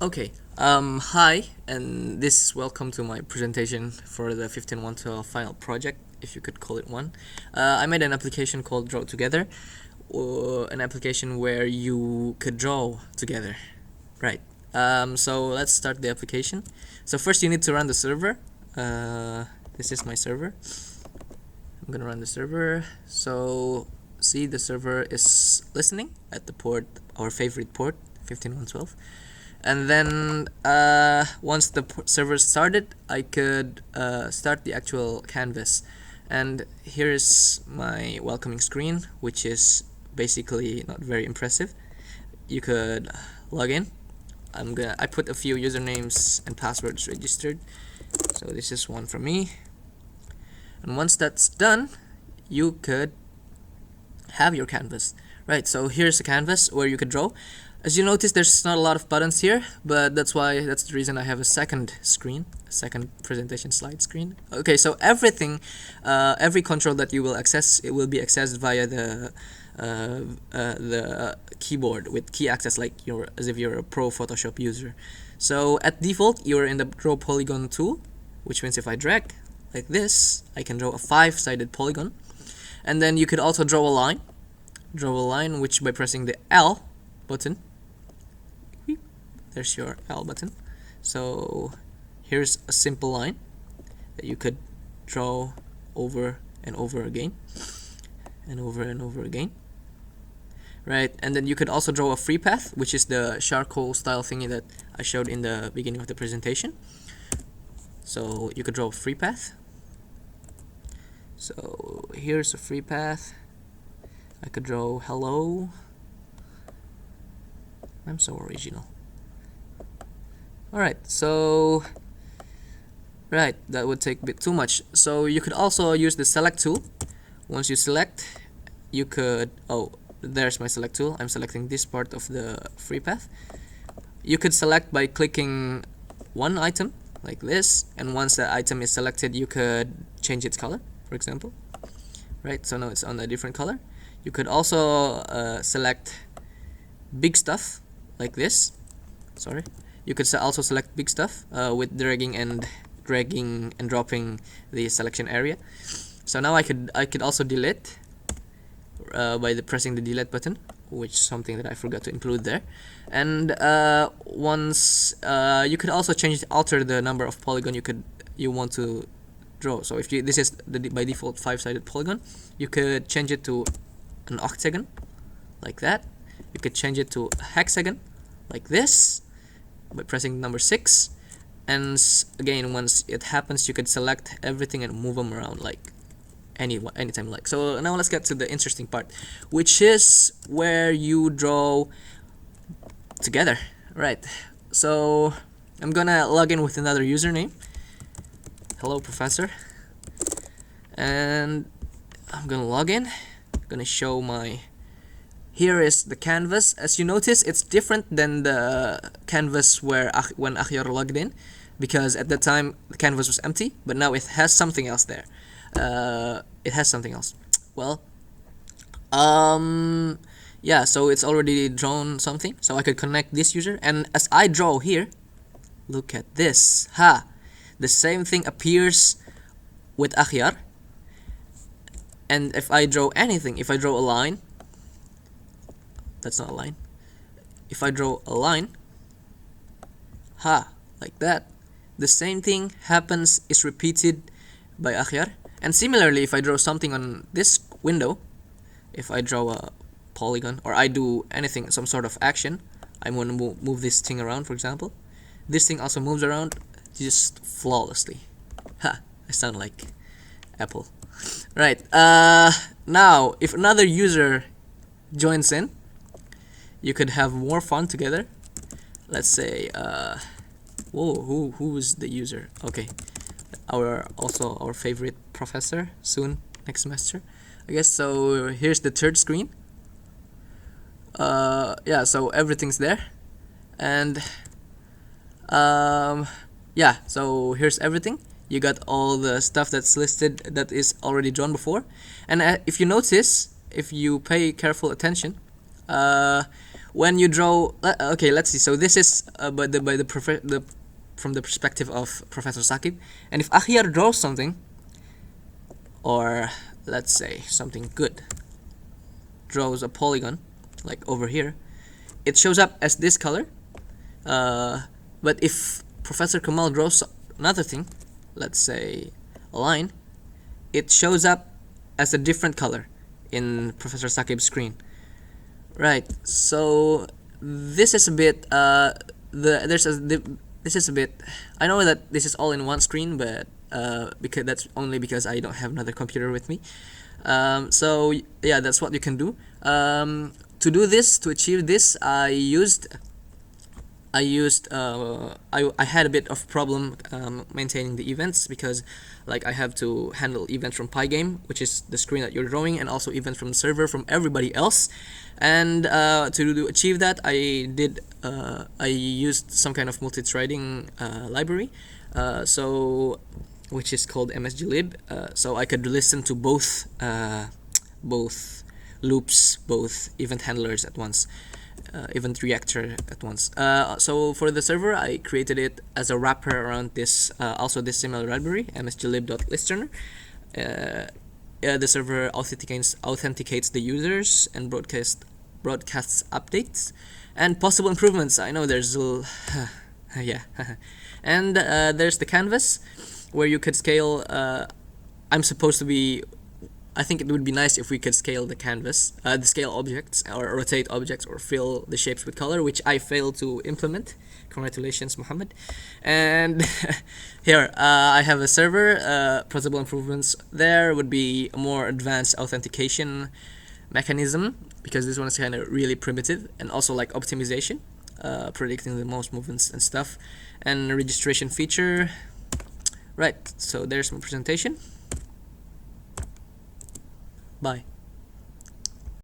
Okay, hi, and welcome to my presentation for the 15.112 final project, if you could call it one. I made an application called DrawTogether, an application where you could draw together, right? So let's start the application. So first you need to run the server. This is my server. I'm gonna run the server. So see, the server is listening at the port, our favorite port, 15.112. And then once the server started, I could start the actual canvas. And here is my welcoming screen, which is basically not very impressive. You could log in. I put a few usernames and passwords registered. So this is one from me. And once that's done, you could have your canvas. Right, so here's a canvas where you could draw. As you notice, there's not a lot of buttons here, but that's the reason I have a second screen, a second presentation slide screen. Okay, so everything, every control that you will access, it will be accessed via the keyboard with key access, like as if you're a pro Photoshop user. So at default, you're in the draw polygon tool, which means if I drag like this, I can draw a 5-sided polygon. And then you could also draw a line. Draw a line, which by pressing the L button, there's your L button. So here's a simple line that you could draw over and over again, and over and over again. Right, and then you could also draw a free path, which is the charcoal style thingy that I showed in the beginning of the presentation. So you could draw a free path. So here's a free path. I could draw hello. I'm so original. Alright, so that would take a bit too much. So you could also use the select tool. Once you select, you could, there's my select tool. I'm selecting this part of the free path. You could select by clicking one item like this, and once that item is selected, you could change its color, for example. Right, so now it's on a different color. You could also select big stuff like this. Sorry. You could also select big stuff with dragging and dropping the selection area. So now I could also delete by pressing the delete button, which is something that I forgot to include there. And once you could also alter the number of polygon you want to draw. So if this is by default 5-sided polygon, you could change it to an octagon like that. You could change it to a hexagon like this by pressing number 6. And again, once it happens, you could select everything and move them around like anytime you like. So now let's get to the interesting part, which is where you draw together. Right, so I'm gonna log in with another username. Hello, professor. And I'm gonna log in. Gonna show here is the canvas. As you notice, it's different than the canvas when Akhyar logged in, because at that time the canvas was empty, but now it has something else there. It has something else. Well, yeah, so it's already drawn something, so I could connect this user, and as I draw here, look at this. The same thing appears with Akhyar. And if I draw anything, if I draw a line, that's not a line. If I draw a line, like that, the same thing is repeated by Akhyar. And similarly, if I draw something on this window, if I draw a polygon, or I do anything, some sort of action, I'm going to move this thing around, for example. This thing also moves around just flawlessly. I sound like Apple. Right, now if another user joins in, you could have more fun together. Let's say who is the user? Okay, our favorite professor, soon next semester, I guess. So here's the third screen. Yeah, so everything's there, and yeah, so here's everything. You got all the stuff that's listed that is already drawn before. And if you notice, if you pay careful attention, when you draw, okay, let's see. So this is from the perspective of Professor Sakib, and if Akhyar draws something, or let's say something good, draws a polygon like over here, it shows up as this color. But if Professor Kamal draws another thing, let's say a line, it shows up as a different color in Professor Sakib's screen. Right. So this is a bit this is a bit, I know that this is all in one screen, but because that's only because I don't have another computer with me. So yeah, that's what you can do. To do this, to achieve this, I had a bit of problem maintaining the events, because like I have to handle events from Pygame, which is the screen that you're drawing, and also events from the server from everybody else. And to achieve that, I used some kind of multi-threading library, so which is called msglib, so I could listen to both loops, both event handlers at once, event reactor at once. So for the server, I created it as a wrapper around this, also this similar library, msglib.listener. The server authenticates the users and broadcasts updates and possible improvements. I know there's yeah. And there's the canvas where you could scale. I'm supposed to be, I think it would be nice if we could scale the canvas, the scale objects, or rotate objects, or fill the shapes with color, which I failed to implement. Congratulations, Muhammad. And here, I have a server. Possible improvements there would be a more advanced authentication mechanism, because this one is kind of really primitive, and also like optimization, predicting the most movements and stuff, and registration feature. Right, so there's my presentation. Bye.